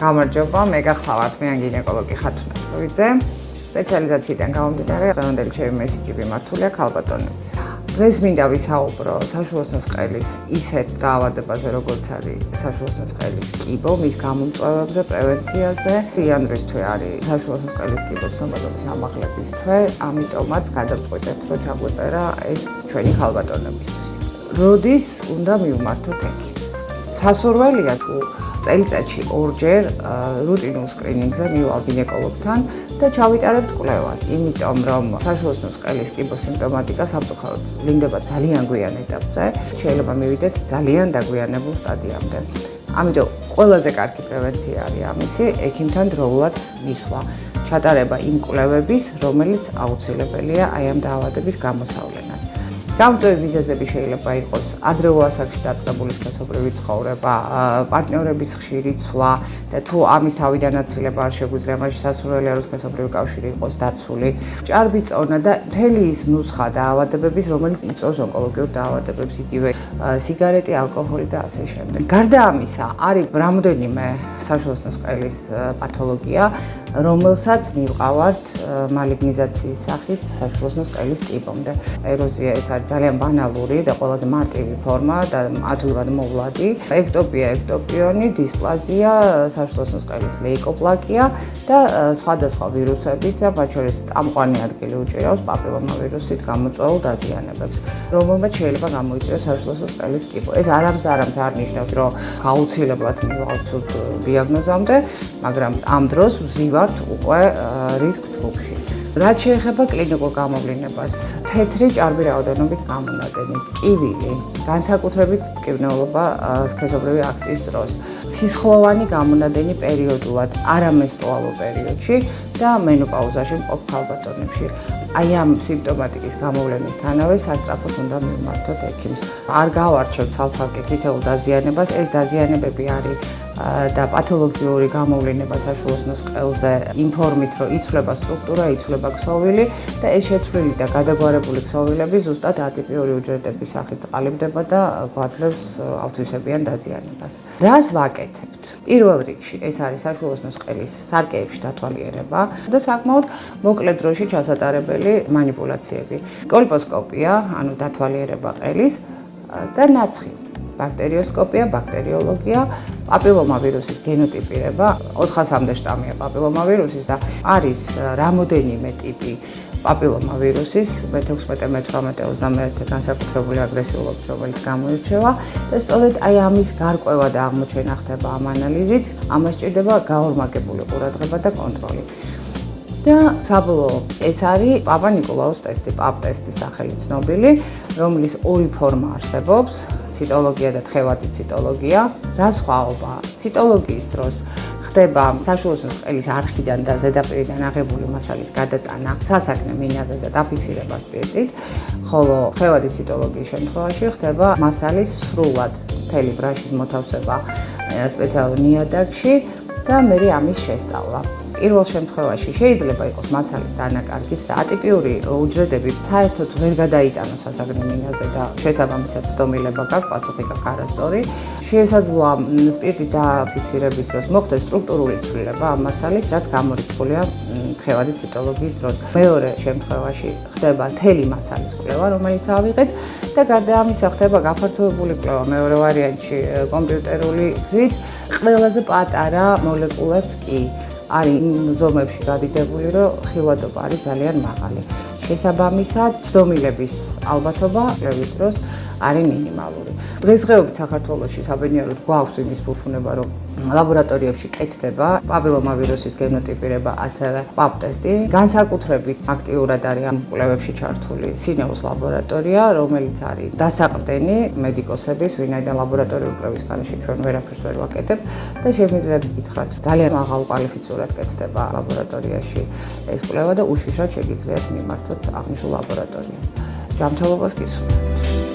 გამარჯობა, მე გახლავართ მე გინეკოლოგი ხათუნა ტროიძე. სპეციალიზაციიდან გამომდინარე, დღევანდელი ჩემი მესიჯი მიმართულია ქალბატონების. დღეს მინდა ვისაუბრო საშუალოსნოს ყელის ისეთ დაავადებაზე, როგორც არის საშუალოსნოს ყელის კიბო, მის გამომწვევებზე, პრევენციაზე. იანვრის თვე არის საშუალოსნოს ყელის კიბოს ცნობადობის ამაღლების თვე, ამიტომაც გადავწყვიტეთ, რომ ჩაგვეწერა ეს ჩვენი ქალბატონებისთვის. როდის უნდა მივმართოთ ექიმს? სასურველია თუ წელიწადში ორჯერ რუტინულ სკრინინგზე მივალ გინეკოლოგთან და ჩავიტარებთ კვლევას, იმიტომ რომ საშუალოსნოს ყელის კიბოს სიმპტომატიკა სამწუხაროდ ვლინდება ძალიან გვიან ეტაპზე, შეიძლება მივიდეთ ძალიან დაგვიანებულ სტადიამდე. ამიტომ ყველაზე კარგი პრევენცია არის ამისი, ექიმთან დროულად მისვლა, ჩატარება იმ კვლევების, რომელიც აუცილებელია აი ამ დაავადების გამოსავლენად. გამწვევი მიზეზები შეიძლება იყოს ადრეულ ასაკში დაწყებული სქესობრივი ცხოვრება, პარტნიორების ხშირი ცვლა და თუ ამის თავიდან აცილება არ შეგვიძლია, მაშინ სასურველია რომ სქესობრივი კავშირი იყოს დაცული, ჭარბი წონა და მთელი ის ნუსხა დაავადებების, რომელიც იწვევს ონკოლოგიურ დაავადებებს, იგივე სიგარეტი, ალკოჰოლი და ასე შემდეგ. გარდა ამისა, არის რამდენიმე საშუალოსნოს ყელის პათოლოგია, რომელსაც მივყავართ მალიგნიზაციის სახით საშუალოსნოს ყელის კიბომდე. ეროზია ეს არის ძალიან ბანალური და ყველაზე მარტივი ფორმა და ადვილად მოვლადი. ექტოპია, ექტოპიონი, დისპლაზია, საშუალოსნოს ყელის ლეიკოპლაკია და სხვადასხვა ვირუსებით და მათ შორის წამყვანი ადგილი უჭირავს პაპილომავირუსით გამოწვეულ დაზიანებებს, რომელმაც შეიძლება გამოიწვიოს საშუალოსნოს ყელის კიბო. ეს არამს არ ნიშნავს, რომ გაუცილებლად მივალთ ცუდ დიაგნოზამდე, მაგრამ ამ დროს ვზივართ უკვე რისკ ჯგუფში. რაც შეეხება კლინიკურ გამოვლინებას, თეთრი ჭარბი რაოდენობით გამონადენი, ტკივილი, განსაკუთრებით მტკივნეულობა სქესობრივი აქტის დროს, სისხლოვანი გამონადენი პერიოდულად, არამენსტრუალურ პერიოდში და მენოპაუზაში მყოფ ქალბატონებში. აი ამ სიმპტომატიკის გამოვლენისთანავე სასწრაფოდ უნდა მივმართოთ ექიმს. არ გავარჩევთ ცალ-ცალკე თითოეულ დაზიანებას, ეს დაზიანებები არის და პათოლოგიური გამოვლინება საშუალოსნოს ყელზე ინფორმით, რომ იცვლება სტრუქტურა, იცვლება ქსოვილი და ეს შეცვლილი და გადაგვარებული ქსოვილები ზუსტად ატიპიური უჯრედების სახით ყალიბდება და გვაძლევს ავთვისებიან დაზიანებას. რას ვაკეთებთ? პირველ რიგში ეს არის საშუალოსნოს ყელის სარკეებში დათვალიერება და საკმაოდ მოკლე დროში ჩასატარებელი манипуляციები. კოლპოსკოპია, ანუ დათვალიერება ყელის და ნაცხი. ბაქტერიოსკოპია, ბაქტერიოლოგია, პაპილომავირუსის გენოტიპირება, 400-მდე შტამია პაპილომავირუსის და არის რამოდენიმე ტიპი პაპილომავირუსის, მე-16, მე-18, 21 განსაკუთრებული აგრესიულობით, რომელიც გამოირჩევა და სწორედ აი ამის გარკვევა და აღმოჩენა ხდება ამ ანალიზით, ამას სჭირდება გაორმაგებული ყურადღება და კონტროლი. და საბოლოო ეს არის პაპა-ნიკოლაუს ტესტი, პაპ ტესტის სახელით ცნობილი, რომლის ორი ფორმა არსებობს, ციტოლოგია და თხევადი ციტოლოგია. რა სხვაობა? ციტოლოგიის დროს ხდება საშუალოსნოს ყელის არხიდან და ზედაპირიდან აღებული მასალის გადატანა სასაქნე მინაზე და დაფიქსირება სპირტით, ხოლო თხევადი ციტოლოგიის შემთხვევაში ხდება მასალის სრულად მთელი ბრაშის მოთავსება სპეციალურ ნიადაგში და მერე ამის შესწავლა. პირველ შემთხვევაში შეიძლება იყოს მასალის დანაკარგით და ატიპიური უჯრედები საერთოდ ვერ გადაიტანოს სასაგნე მინაზე და შესაბამისად სტომილება გაქვს, პასუხი გაქვს არასწორი. შესაძლოა სპირტით დაფიქსირების დროს მოხდეს სტრუქტურული ცვლილება ამ მასალის, რაც გამორიცხულია თხევადი ციტოლოგიის დროს. მეორე შემთხვევაში ხდება მთელი მასალის კვლევა, რომელიც ავიღეთ და გარდა ამისა ხდება გაფართოებული კვლევა მეორე ვარიანტში კომპიუტერული გზით, ყველაზე პატარა მოლეკულაც კი არის იმ ზომებში გადიდებული, რომ ხილვადობა არის ძალიან მაღალი. შესაბამისად, ცდომილების ალბათობა კვლევის დროს არის მინიმალური. დღესდღეობით საქართველოში საბედნიეროდ გვაქვს იმის ფუფუნება, რომ ლაბორატორიებში კეთდება პაპილომავირუსის გენოტიპირება, ასევე პაპ ტესტი. განსაკუთრებით აქტიურად არის ამ კვლევებში ჩართული სინეუს ლაბორატორია, რომელიც არის დასაყრდენი მედიკოსების, ვინაიდან ლაბორატორიული კვლევის განში ჩვენ ვერაფერს ვერ ვაკეთებთ და შემიძლიათ გითხრათ, ძალიან მაღალ კვალიფიცურად კეთდება ლაბორატორიაში ეს კვლევა და უშიშრად შეგიძლიათ მიმართოთ აღნიშნულ ლაბორატორიას. ჯანმრთელობას გისურვებთ.